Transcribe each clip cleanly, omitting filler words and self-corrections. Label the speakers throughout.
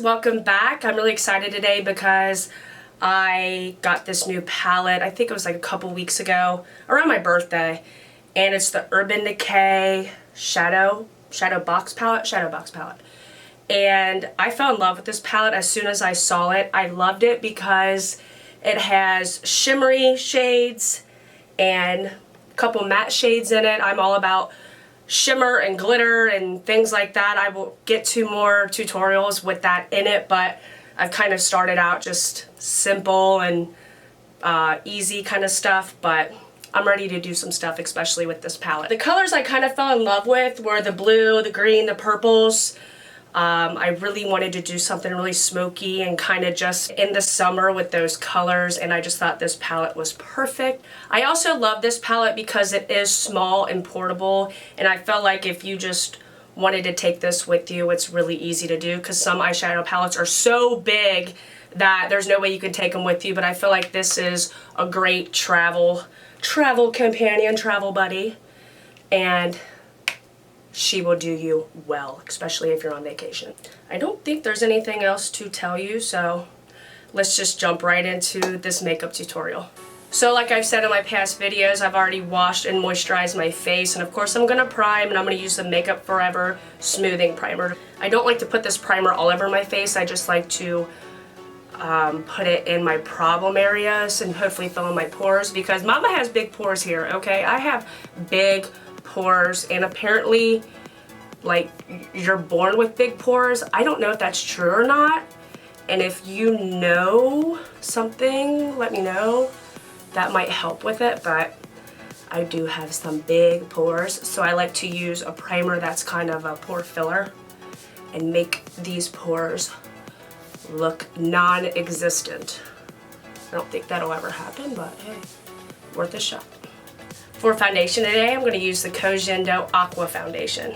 Speaker 1: welcome back. I'm really excited today because I got this new palette. I think it was like a couple weeks ago, around my birthday, and it's the Urban Decay Shadow Box Palette. And I fell in love with this palette as soon as I saw it. I loved it because it has shimmery shades and a couple matte shades in it. I'm all about shimmer and glitter and things like that. I will get to more tutorials with that in it, but I've kind of started out just simple and easy kind of stuff, but I'm ready to do some stuff, especially with this palette. The colors I kind of fell in love with were the blue, the green, the purples. I really wanted to do something really smoky and kind of just in the summer with those colors, and I just thought this palette was perfect. I also love this palette because it is small and portable, and I felt like if you just wanted to take this with you, it's really easy to do because some eyeshadow palettes are so big that there's no way you can take them with you, but I feel like this is a great travel companion, travel buddy, and she will do you well, especially if you're on vacation. I don't think there's anything else to tell you, so let's just jump right into this makeup tutorial. So like I've said in my past videos, I've already washed and moisturized my face, and of course I'm gonna prime, and I'm gonna use the Makeup Forever Smoothing Primer. I don't like to put this primer all over my face. I just like to put it in my problem areas and hopefully fill in my pores, because Mama has big pores here, okay? I have big pores, and apparently, like, you're born with big pores. I don't know if that's true or not, and if you know something, let me know. That might help with it, but I do have some big pores, so I like to use a primer that's kind of a pore filler and make these pores look non-existent. I don't think that'll ever happen, but hey, worth a shot. For foundation today, I'm going to use the Kojendo Aqua foundation.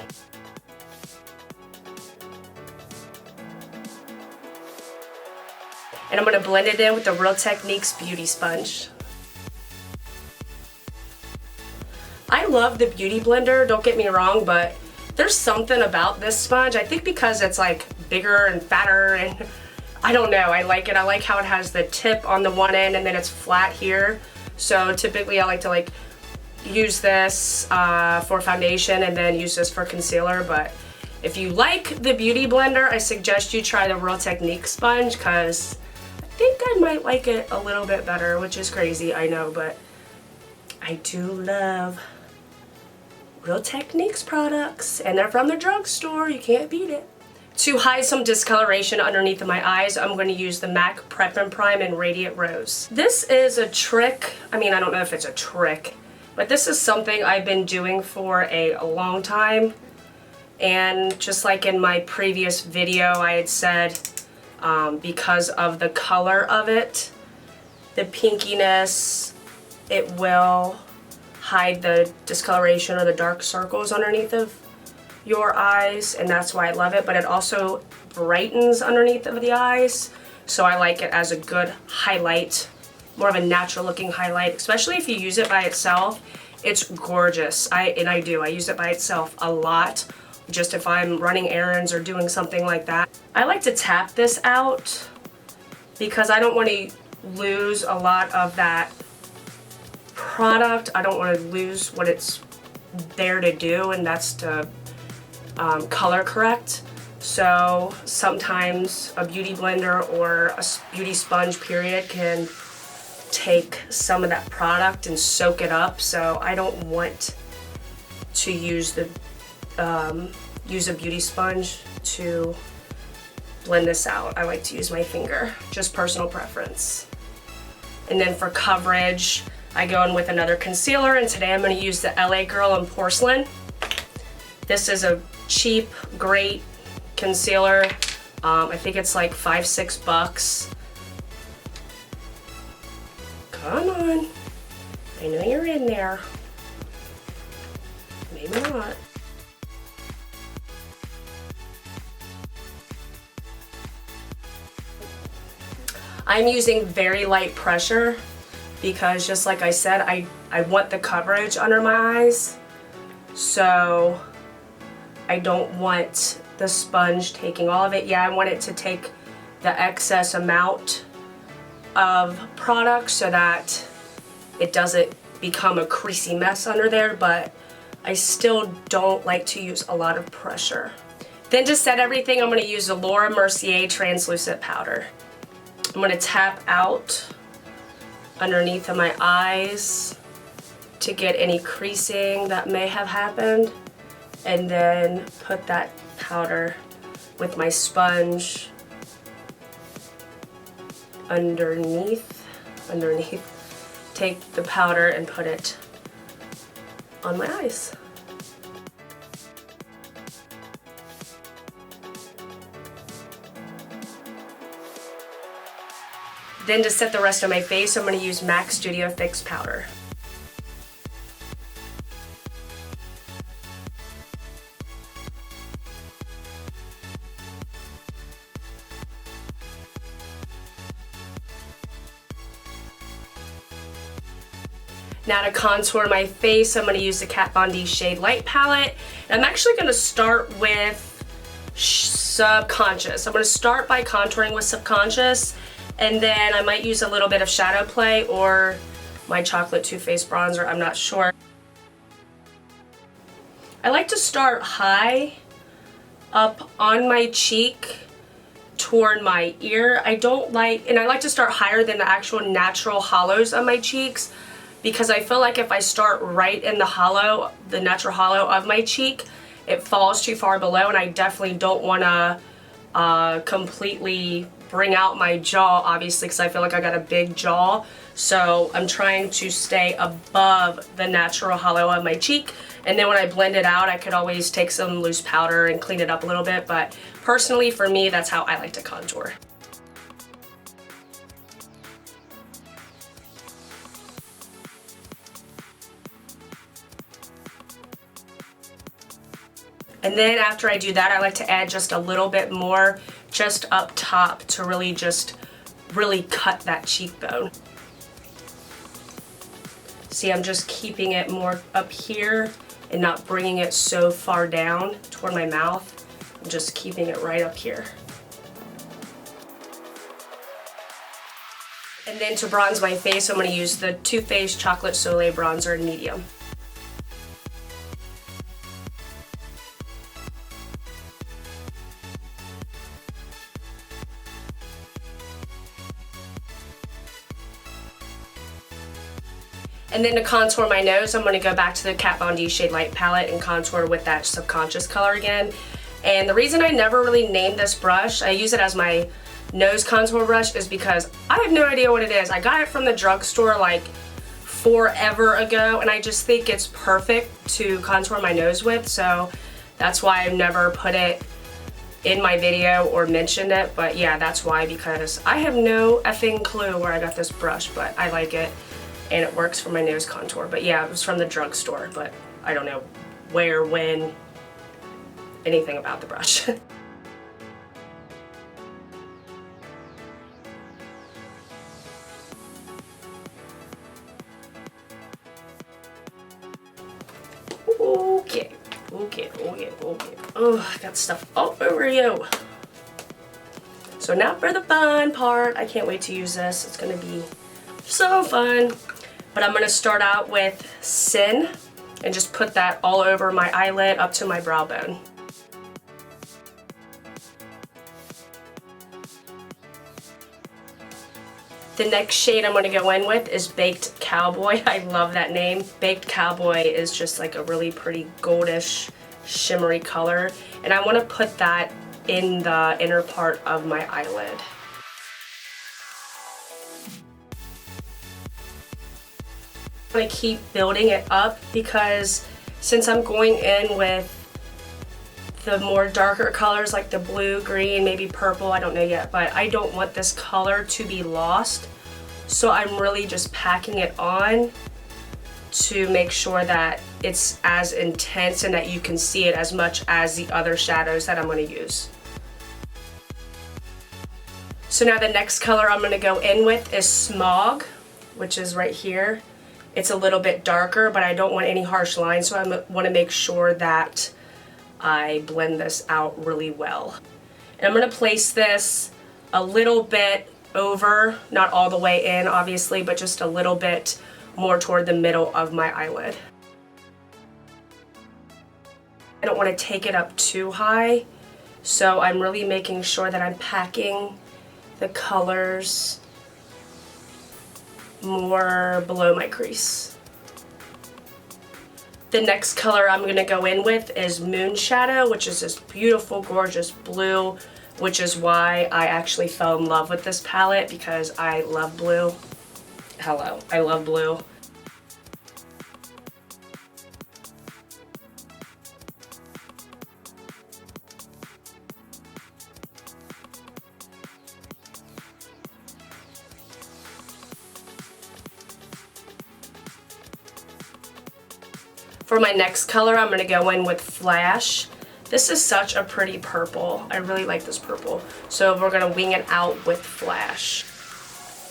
Speaker 1: And I'm going to blend it in with the Real Techniques Beauty Sponge. I love the Beauty Blender, don't get me wrong, but there's something about this sponge. I think because it's like bigger and fatter, and I don't know, I like it. I like how it has the tip on the one end and then it's flat here. So typically I like to use this for foundation and then use this for concealer, but if you like the Beauty Blender, I suggest you try the Real Techniques sponge, because I think I might like it a little bit better, which is crazy, I know, but I do love Real Techniques products, and they're from the drugstore. You can't beat it. To hide some discoloration underneath of my eyes, I'm going to use the MAC Prep and Prime in Radiant Rose. This is a trick. I mean, I don't know if it's a trick, but this is something I've been doing for a long time. And just like in my previous video, I had said because of the color of it, the pinkiness, it will hide the discoloration or the dark circles underneath of your eyes, and that's why I love it. But it also brightens underneath of the eyes, so I like it as a good highlight, more of a natural looking highlight, especially if you use it by itself. It's gorgeous. I use it by itself a lot, just if I'm running errands or doing something like that. I like to tap this out because I don't want to lose a lot of that product. I don't want to lose what it's there to do, and that's to color correct. So sometimes a beauty blender or a beauty sponge period can take some of that product and soak it up, so I don't want to use a beauty sponge to blend this out. I like to use my finger, just personal preference. And then for coverage, I go in with another concealer, and today I'm going to use the LA Girl in Porcelain. This is a cheap, great concealer. I think it's like $5-6. Come on. I know you're in there. Maybe not. I'm using very light pressure because, just like I said, I want the coverage under my eyes, so I don't want the sponge taking all of it. Yeah, I want it to take the excess amount of product so that it doesn't become a creasy mess under there, but I still don't like to use a lot of pressure. Then to set everything, I'm going to use the Mercier translucent powder. I'm going to tap out underneath of my eyes to get any creasing that may have happened, and then put that powder with my sponge underneath. Take the powder and put it on my eyes. Then to set the rest of my face, I'm going to use MAC Studio Fix powder. Now to contour my face, I'm going to use the Kat Von D Shade Light palette. And I'm actually going to start with Subconscious. I'm going to start by contouring with Subconscious, and then I might use a little bit of shadow play or my chocolate Too Faced bronzer, I'm not sure. I like to start high up on my cheek toward my ear. I like to start higher than the actual natural hollows of my cheeks, because I feel like if I start right in the hollow, the natural hollow of my cheek, it falls too far below, and I definitely don't want to completely bring out my jaw, obviously, because I feel like I got a big jaw. So I'm trying to stay above the natural hollow of my cheek, and then when I blend it out, I could always take some loose powder and clean it up a little bit, but personally for me, that's how I like to contour. And then after I do that, I like to add just a little bit more just up top to really cut that cheekbone. See, I'm just keeping it more up here and not bringing it so far down toward my mouth. I'm just keeping it right up here. And then to bronze my face, I'm going to use the Too Faced Chocolate Soleil Bronzer in medium. And then to contour my nose, I'm going to go back to the Kat Von D Shade Light palette and contour with that Subconscious color again. And the reason I never really named this brush, I use it as my nose contour brush, is because I have no idea what it is. I got it from the drugstore like forever ago, and I just think it's perfect to contour my nose with, so that's why I've never put it in my video or mentioned it. But yeah, that's why, because I have no effing clue where I got this brush, but I like it. And it works for my nose contour. But yeah, it was from the drugstore, but I don't know where, when, anything about the brush. Okay. Oh, I got stuff all over you. So now for the fun part. I can't wait to use this. It's gonna be so fun. But I'm going to start out with Sin and just put that all over my eyelid up to my brow bone. The next shade I'm going to go in with is Baked Cowboy. I love that name. Baked Cowboy is just like a really pretty goldish, shimmery color. And I want to put that in the inner part of my eyelid. I'm going to keep building it up, because since I'm going in with the more darker colors like the blue, green, maybe purple, I don't know yet, but I don't want this color to be lost. So I'm really just packing it on to make sure that it's as intense and that you can see it as much as the other shadows that I'm going to use. So now the next color I'm going to go in with is Smog, which is right here. It's a little bit darker, but I don't want any harsh lines, so I want to make sure that I blend this out really well. And I'm going to place this a little bit over, not all the way in obviously, but just a little bit more toward the middle of my eyelid. I don't want to take it up too high, so I'm really making sure that I'm packing the colors more below my crease. The next color I'm going to go in with is Moon Shadow, which is this beautiful, gorgeous blue, which is why I actually fell in love with this palette, because I love blue. Hello, I love blue. For my next color, I'm going to go in with Flash. This is such a pretty purple. I really like this purple. So we're going to wing it out with Flash.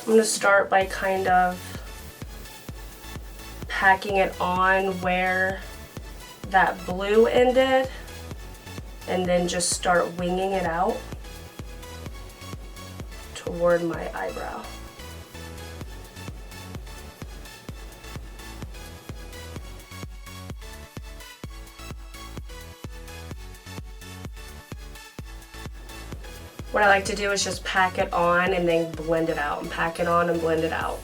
Speaker 1: I'm going to start by kind of packing it on where that blue ended, and then just start winging it out toward my eyebrow. What I like to do is just pack it on and then blend it out, and pack it on and blend it out.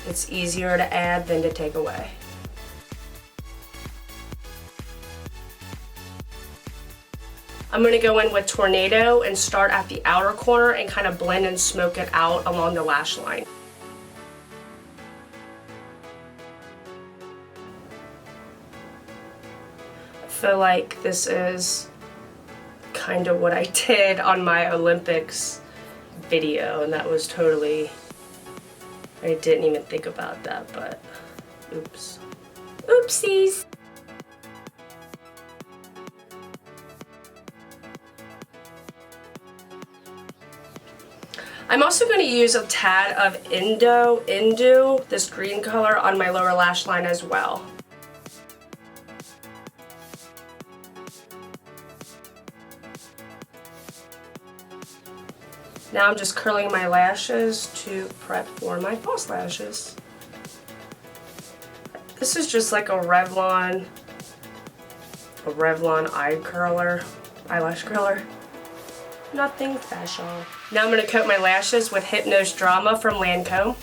Speaker 1: It's easier to add than to take away. I'm going to go in with Tornado and start at the outer corner and kind of blend and smoke it out along the lash line. I feel like this is kind of what I did on my Olympics video, and that was totally, I didn't even think about that, but oops. Oopsies! I'm also going to use a tad of Indu, this green color, on my lower lash line as well. Now I'm just curling my lashes to prep for my false lashes. This is just like a Revlon eyelash curler. Nothing special. Now I'm going to coat my lashes with Hypnose Drama from Lancome.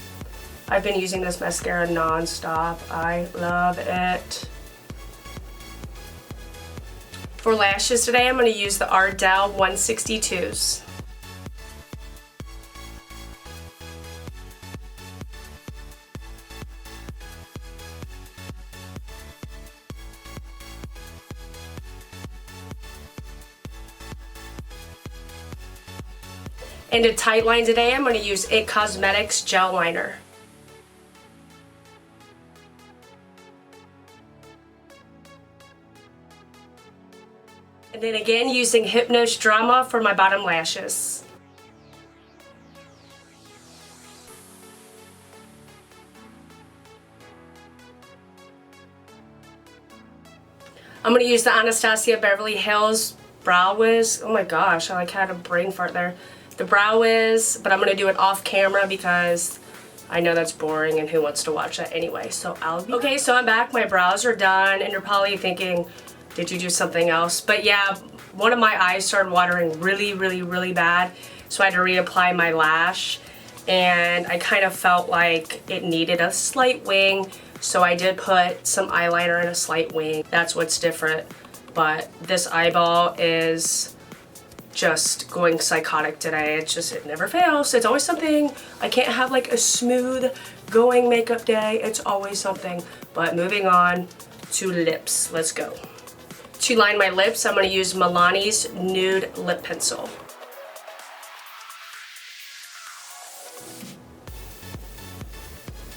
Speaker 1: I've been using this mascara non-stop. I love it. For lashes today, I'm going to use the Ardell 162s. And to tight line today, I'm going to use It Cosmetics Gel Liner. And then again, using Hypnose Drama for my bottom lashes. I'm going to use the Anastasia Beverly Hills Brow Wiz. Oh my gosh, I had a brain fart there. The Brow Wiz, but I'm going to do it off camera because I know that's boring and who wants to watch that anyway. So okay, so I'm back. My brows are done, and you're probably thinking, did you do something else? But yeah, one of my eyes started watering really bad, so I had to reapply my lash, and I kind of felt like it needed a slight wing, so I did put some eyeliner in a slight wing. That's what's different, but this eyeball is just going psychotic today. It never fails. It's always something. I can't have like a smooth going makeup day. It's always something. But moving on to lips. Let's go. To line my lips, I'm going to use Milani's Nude Lip Pencil.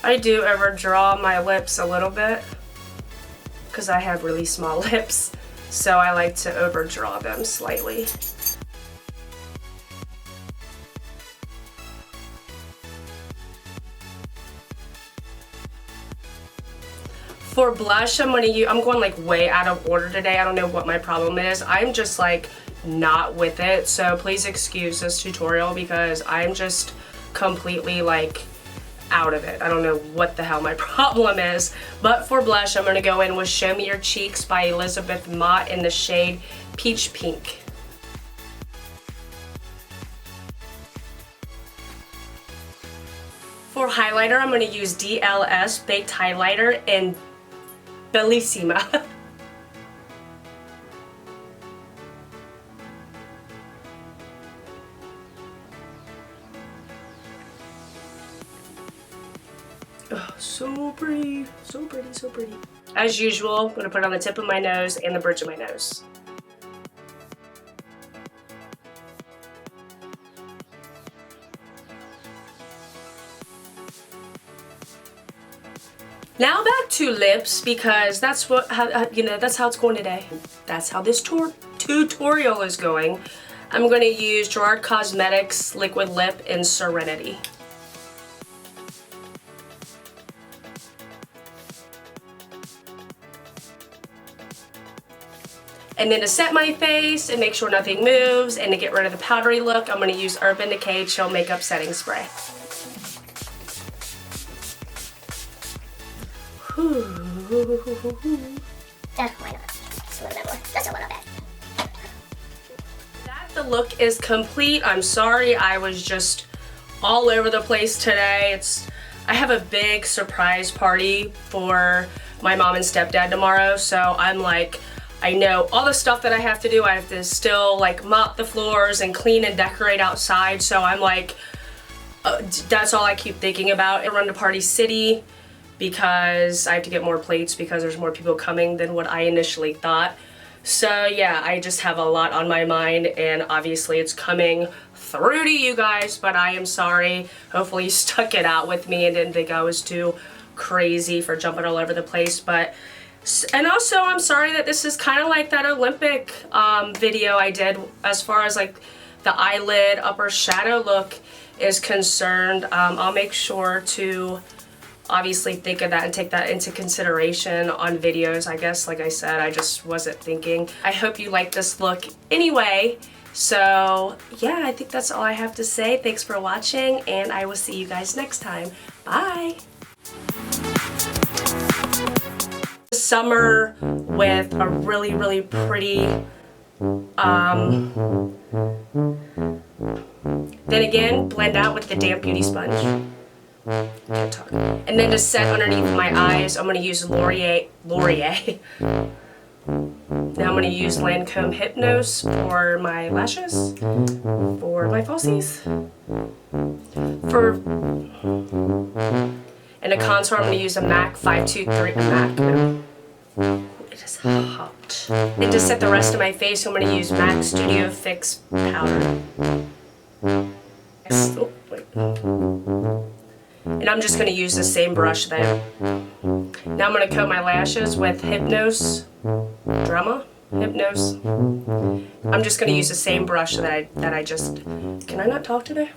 Speaker 1: I do overdraw my lips a little bit because I have really small lips, so I like to overdraw them slightly. For blush, I'm going like way out of order today. I don't know what my problem is. I'm just like not with it. So please excuse this tutorial because I'm just completely like out of it. I don't know what the hell my problem is. But for blush, I'm going to go in with Show Me Your Cheeks by Elizabeth Mott in the shade Peach Pink. For highlighter, I'm going to use DLS Baked Highlighter in Bellissima. Oh, so pretty, so pretty, so pretty. As usual, I'm going to put it on the tip of my nose and the bridge of my nose. Now back to lips because that's that's how it's going today. That's how this tutorial is going. I'm going to use Gerard Cosmetics Liquid Lip in Serenity. And then to set my face and make sure nothing moves and to get rid of the powdery look, I'm going to use Urban Decay Chill Makeup Setting Spray.
Speaker 2: Why not? Just a little bit more. Just a little bit.
Speaker 1: That the look is complete. I'm sorry I was just all over the place today. I have a big surprise party for my mom and stepdad tomorrow, so I'm like, I know all the stuff that I have to do. I have to still like mop the floors and clean and decorate outside, so I'm like, that's all I keep thinking about. I run to Party City because I have to get more plates because there's more people coming than what I initially thought. So yeah, I just have a lot on my mind, and obviously it's coming through to you guys, but I am sorry. Hopefully you stuck it out with me and didn't think I was too crazy for jumping all over the place. And also I'm sorry that this is kind of like that Olympic video I did as far as like the eyelid upper shadow look is concerned. I'll make sure to obviously think of that and take that into consideration on videos. I guess, like I said, I just wasn't thinking. I hope you like this look anyway. So yeah, I think that's all I have to say. Thanks for watching, and I will see you guys next time. Bye! Summer with a really, really pretty, then again, blend out with the damp beauty sponge. Can't talk. And then to set underneath my eyes, I'm going to use Laurier. Now I'm going to use Lancome Hypnose for my lashes, for my falsies. And a contour, I'm going to use a MAC 523, it is hot. And to set the rest of my face, I'm going to use MAC Studio Fix Powder. Oh, wait. And I'm just going to use the same brush there. Now I'm going to coat my lashes with Hypnose Hypnose. I'm just going to use the same brush that I just... Can I not talk today?